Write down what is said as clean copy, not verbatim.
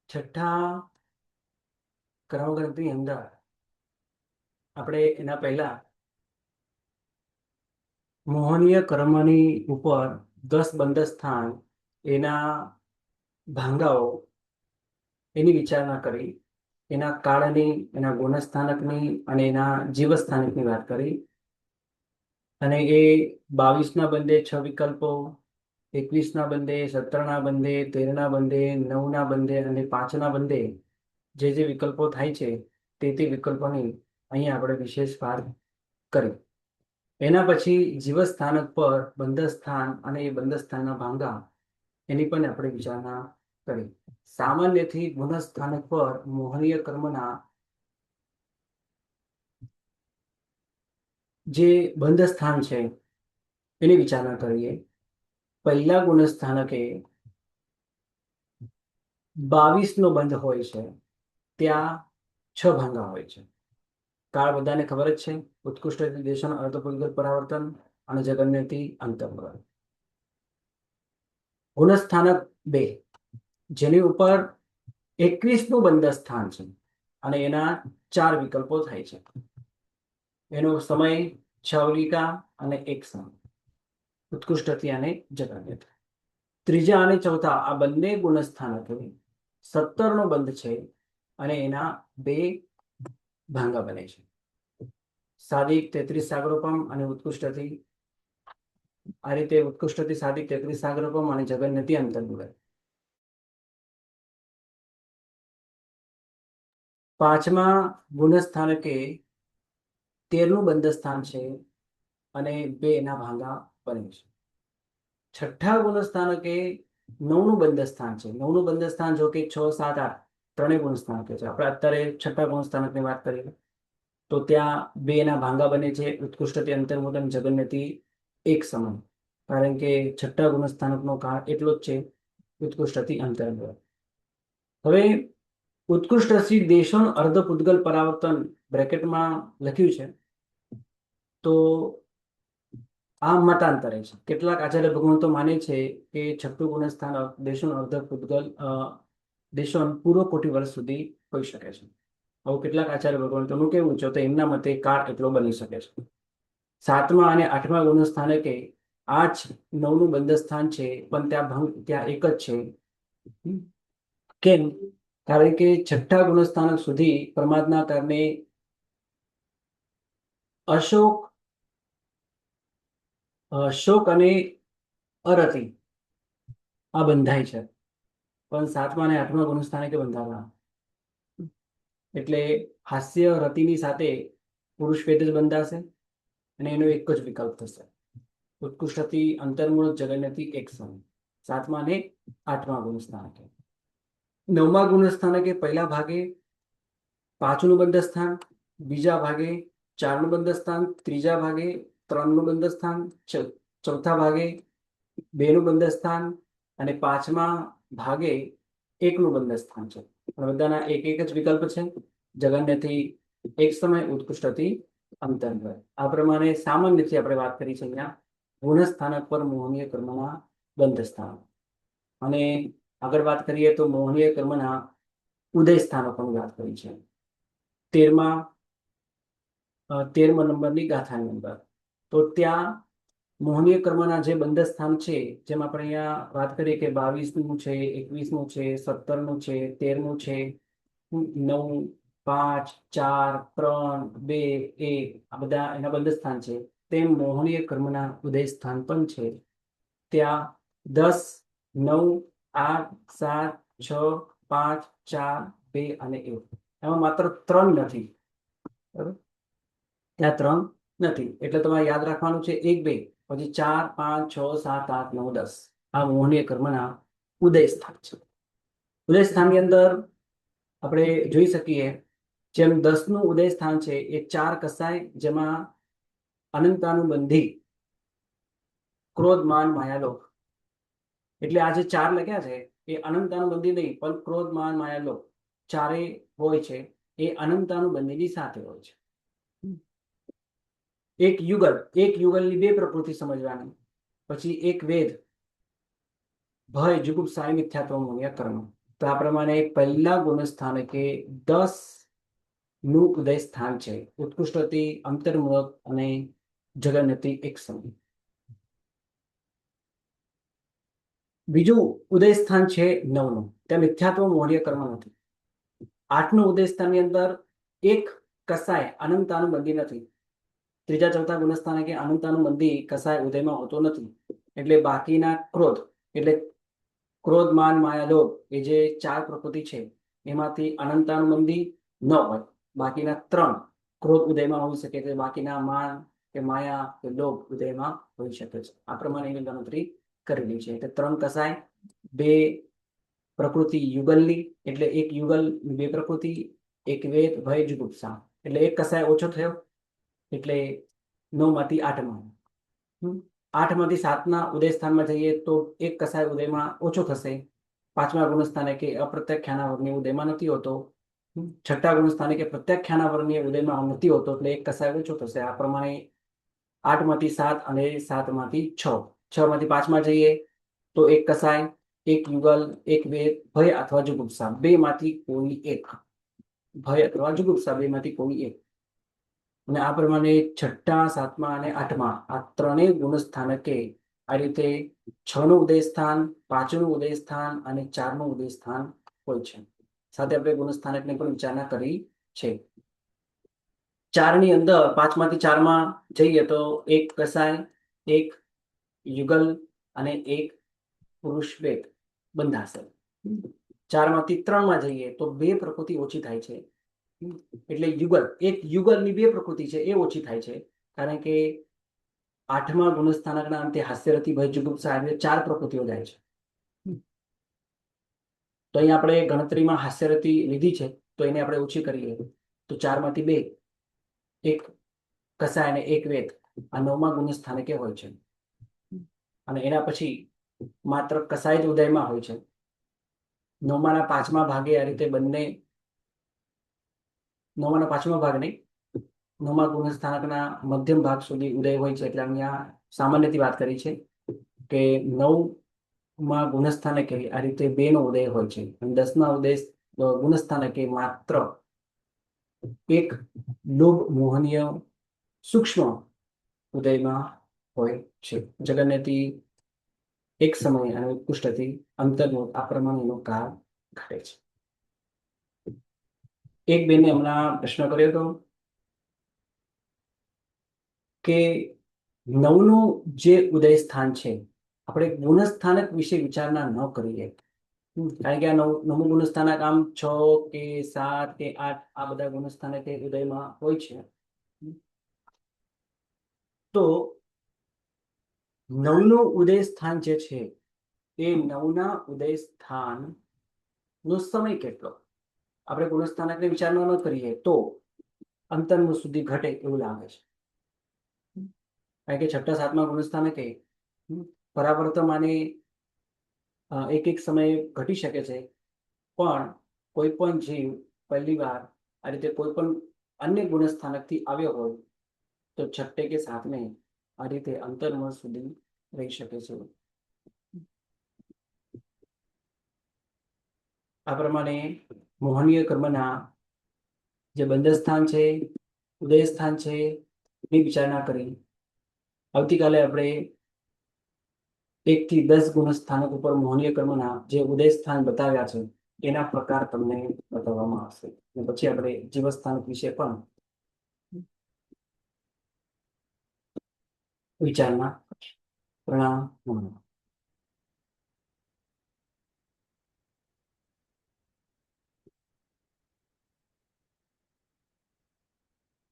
છઠ્ઠા ક્રમગ્રંથની અંદર આપણે એના પહેલા મોહનીય કર્મની ઉપર 10 બંધસ્થાન એના ભાંગાઓ એની વિચારણા કરી, એના કાળની, એના ગુણસ્થાનકની અને એના જીવસ્થાનકની વાત કરી. અને એ 22ના બંધે 6 વિકલ્પો, 21ના બંધે, 17ના બંધે, 13ના બંધે, 9ના બંધે અને 5ના બંધે જે જે વિકલ્પો થાય છે તે વિકલ્પોની અહીંયા આપણે વિશેષ વાત કરી. એના પછી જીવસ્થાનક પર બંધસ્થાન અને એ બંધસ્થાનના ભાંગા એની પણ આપણે વિચારણા કરી. સામાન્યથી ગુણસ્થાનક પર મોહનીય કર્મના જે બંધસ્થાન છે એની વિચારણા કરીએ. પહેલા ગુણસ્થાનકે 22નો બંધ હોય છે, ત્યાં 6 ભાંગા હોય છે. કાળ બધાને ખબર જ છે: ઉત્કૃષ્ટ દેશન, અર્ધપુદ્ગલ પરાવર્તન અને જગન્યતિ અંતર્ગત. ગુણસ્થાનક 2 જેની ઉપર 21નું બંધસ્થાન છે અને એના 4 વિકલ્પો થાય છે. એનો સમય 6 અવલિકા અને 1 સમય, ઉત્કૃષ્ટતિ અને જગન્યતિ. ત્રીજા અને ચોથા આ બંને ગુણસ્થાનકે 17નો બંધ છે અને એના 2 ભાંગા બને છે: સાદિક 33 સાગરોપમ અને ઉત્કૃષ્ટતિ. આ રીતે ઉત્કૃષ્ટતિ, સાદિક 33 સાગરોપમ અને જગન્યતિ અંતર્ગત. પાંચમા ગુણસ્થાનકે 13નું બંધસ્થાન છે અને 2 એના ભાંગા બને છે. છઠ્ઠા ગુણસ્થાનકે 9નું બંધસ્થાન છે. 9નું બંધસ્થાન જો કે 6, 7, 8 ત્રણેય ગુણસ્થાનકે છે. આપણે અત્યારે છઠ્ઠા ગુણસ્થાનકની વાત કરીએ તો ત્યાં 2 એના ભાંગા બને છે: ઉત્કૃષ્ટતિ અંતર્મુદ અને જગન્યતિ 1 સમય. કારણ કે છઠ્ઠા ગુણસ્થાનકનો કાળ એટલો જ છે, ઉત્કૃષ્ટતિ અંતર્ગત. હવે ઉત્કૃષ્ટથી દેશોન અર્ધપુદ્ગલ પરાવર્તન બ્રેકેટમાં લખ્યું છે, તો આ મતાંતરે છે. કેટલાક આચાર્ય ભગવંતો માને છે કે છઠ્ઠું ગુણસ્થાન દેશોન અર્ધપુદ્ગલ દેશોન પૂર્વ કોટી વર્ષ સુધી હોઈ શકે છે. આવું કેટલાક આચાર્ય ભગવંતોનું કેવું છે, તો એમના મતે કાળ એટલો બની શકે છે. 7મા અને 8મા ગુણસ્થાનકે 8, 9નું બંધસ્થાન છે, પણ ત્યાં એક જ છે. કેમ? કારણ કે છઠ્ઠા ગુણસ્થાનક સુધી પ્રમાદના કારણે શોક અને અરતિ આ બંધાય છે, પણ 7મા અને 8મા ગુણસ્થાનકે બંધાતા. એટલે હાસ્ય રતિની સાથે પુરુષ વેદ જ બંધાશે અને એનો એક જ વિકલ્પ થશે: ઉત્કૃષ્ટતિ અંતર્મૂળ જગન્યતિ 1 સમય. 7મા અને 8મા ગુણસ્થાનકે. 9મા ગુણસ્થાનકે પહેલા ભાગે 5નું બંધસ્થાન, બીજા ભાગે 4નું બંધસ્થાન, ત્રીજા ભાગે 3નું બંધસ્થાન, ચોથા ભાગે 2નું બંધસ્થાન અને 5મા ભાગે 1નું બંધસ્થાન છે. પણ બધાના એક જ વિકલ્પ છે: જગન્યતિ 1 સમય, ઉત્કૃષ્ટતિ અંતર્ગત. આ પ્રમાણે સામાન્યથી આપણે વાત કરી છે અહીંયા ગુણસ્થાનક પર મોહનીય કર્મના બંધસ્થાન. અને આગળ વાત કરીએ તો મોહનીય કર્મના ઉદય સ્થાનકોની વાત કરી છે. 13મા નંબરની ગાથાની અંદર તો ત્યાં મોહનીય કર્મના જે બંધસ્થાન છે, જેમ આપણે અહીંયા વાત કરીએ કે 22નું છે, 21નું છે, 17નું છે, 13નું છે, 9, 5, 4, 3, 2, 1 આ બધા એના બંધસ્થાન છે. તેમ મોહનીય કર્મના ઉદય સ્થાન પણ છે. ત્યાં 10, 9, 8, 7, 6, 5, 4, 2 અને 1. એમાં માત્ર 3 નથી. બરાબર? ત્યાં 3 નથી. એટલે તમારે યાદ રાખવાનું છે 1, 2, પછી 4, 5, 6, 7, 8, 9, 10. આ મોહનીય કર્મના ઉદય સ્થાન છે. ઉદય સ્થાનની અંદર આપણે જોઈ શકીએ જેમ 10નું ઉદય સ્થાન છે એ 4 કસાય, જેમાં અનંતાનુબંધી ક્રોધ, માન, માયાલોક. એટલે આ જે 4 લખ્યા છે એ અનંતાનુબંધી નહીં, પણ ક્રોધ, માન, માયાલોક ચારે હોય છે એ અનંતાનુબંધીની સાથે હોય છે. એક યુગલની 2 પ્રકૃતિ સમજવાની. પછી એક વેદ, ભય, જુગુપ્સા, મિથ્યાત્વ, મોહનીય કર્મ. તો આ પ્રમાણે પહેલા ગુણસ્થાનકે 10 નું ઉદય સ્થાન છે. ઉત્કૃષ્ટતિ, અંતર્મુખ અને જગન્નતિ એક સમય. બીજું ઉદય સ્થાન છે 9 નું. ત્યાં મિથ્યાત્વ મોહનીય કર્મ નથી. 8 નું ઉદય સ્થાનની અંદર એક કસાય અનંતાનું બંધી નથી. ત્રીજા ચોથા ગુણસ્થાને કે અનંતાનું બંધી કસાય ઉદયમાં હોતો નથી. એટલે બાકીના ક્રોધ, એટલે ક્રોધ, માન, માયા, લોભ એ જે 4 પ્રકૃતિ છે એમાંથી અનંતાનું બંધી ન હોય. બાકીના 3 ક્રોધ ઉદયમાં હોઈ શકે છે, બાકીના માન કે માયા કે લોભ ઉદયમાં હોઈ શકે છે. આ પ્રમાણે એની ગણતરી કરેલી છે. એટલે 3 કસાય, 2 પ્રકૃતિ યુગલની, એટલે એક યુગલ 2 પ્રકૃતિ, એક વેદ, ભય, જુગુપ્સા, એટલે એક કસાય ઓછો થયો. એટલે 9 માંથી 8માં 8 માંથી 7 ના ઉદય સ્થાનમાં જઈએ તો એક કસાય ઉદયમાં ઓછો થશે. 5મા ગુણસ્થાને કે અપ્રત્યખ્યાના વર્ગની ઉદયમાં નથી હોતો. 6ઠ્ઠા ગુણસ્થાને કે પ્રત્યાખ્યાના વર્ગની ઉદયમાં નથી હોતો, એટલે એક કસાય ઓછો થશે. આ પ્રમાણે 8 માંથી 7 અને 7 માંથી 6, 6 માંથી 5માં જઈએ તો એક કસાય, એક યુગલ, એક વેદ, ભય અથવા જુગુપ્સા, 2 માંથી કોઈ એક. ભય અથવા જુગુપ્સા 2 માંથી કોઈ એક. અને આ પ્રમાણે 6ઠ્ઠા, 7મા અને 8મા આ ત્રણેય ગુણસ્થાનકે આ રીતે 6 નું ઉદય સ્થાન, 5 નું ઉદય સ્થાન અને 4 નું ઉદય સ્થાન હોય છે. સાથે આપણે ગુણસ્થાનકને પણ વિચારણા કરી છે. 4 ની અંદર 5 માંથી 4માં જઈએ તો એક કસાય, એક યુગલ અને એક પુરુષ વેદ બંધાશે. 4 માંથી 3માં જઈએ તો 2 પ્રકૃતિ ઓછી થાય છે. એટલે એક યુગલની 2 પ્રકૃતિ છે એ ઓછી થાય છે. કારણ કે 8મા ગુણસ્થાનકના અંતે હાસ્યરથી, ભય, જુગુપ્સા આવી 4 પ્રકૃતિઓ જાય છે. તો અહીંયા આપણે ગણતરીમાં હાસ્યરથી લીધી છે, તો એને આપણે ઓછી કરીએ તો 4 માંથી 2, એક કસાય અને એક વેદ આ 9મા ગુણસ્થાનકે હોય છે. અને એના પછી માત્ર કસાય જ ઉદયમાં હોય છે. 9માના 5મા ભાગે આ રીતે બંને, 9માના 5મા ભાગ નહીં, 9મા ગુણસ્થાનકના મધ્યમ ભાગ સુધી ઉદય હોય છે. એટલે અહીંયા સામાન્યથી વાત કરી છે કે 9મા ગુણસ્થાનકે આ રીતે 2 નો ઉદય હોય છે. અને 10મા ઉદય ગુણસ્થાનકે માત્ર એક લોભ મોહનીય સૂક્ષ્મ ઉદયમાં હોય છે. જગન્નતિ એક સમય અને ઉત્કૃષ્ટથી અંતર્મુખ આ પ્રમાણેનો કાળ ઘટે છે. એક બેને હમણાં પ્રશ્ન કર્યો હતો કે 9નું જે ઉદય સ્થાન છે આપણે ગુણસ્થાનક વિશે વિચારણા ન કરીએ. કારણ કે આ 9મું ગુણસ્થાનક આમ 6 કે 7 કે 8 આ બધા ગુણસ્થાનક ઉદયમાં હોય છે. તો 9નું ઉદય સ્થાન જે છે એ 9ના ઉદય સ્થાન નો સમય કેટલો, આપણે ગુણસ્થાનકને વિચારણા ન કરીએ તો અંતર્મુખ સુધી ઘટે એવું લાગે છે. કારણ કે 6ઠ્ઠા 7મા ગુણસ્થાનકે પરાવર્તમાને એક એક સમયે ઘટી શકે છે. પણ કોઈ પણ જીવ પહેલી વાર આ રીતે કોઈ પણ અન્ય ગુણસ્થાનકથી આવ્યો હોય તો 6ઠ્ઠે કે 7મે આ રીતે અંતર્મુખ સુધી રહી શકે છે. આ પ્રમાણે મોહનીય કર્મના જે બંધસ્થાન છે, ઉદય સ્થાન છે એની વિચારણા કરી. આવતીકાલે આપણે 1 થી 10 ગુણસ્થાનક ઉપર મોહનીય કર્મના જે ઉદય સ્થાન બતાવ્યા છે એના પ્રકાર તમને બતાવવામાં આવશે. અને પછી આપણે જીવસ્થાનક વિશે પણ વિચારણા. પ્રણામ.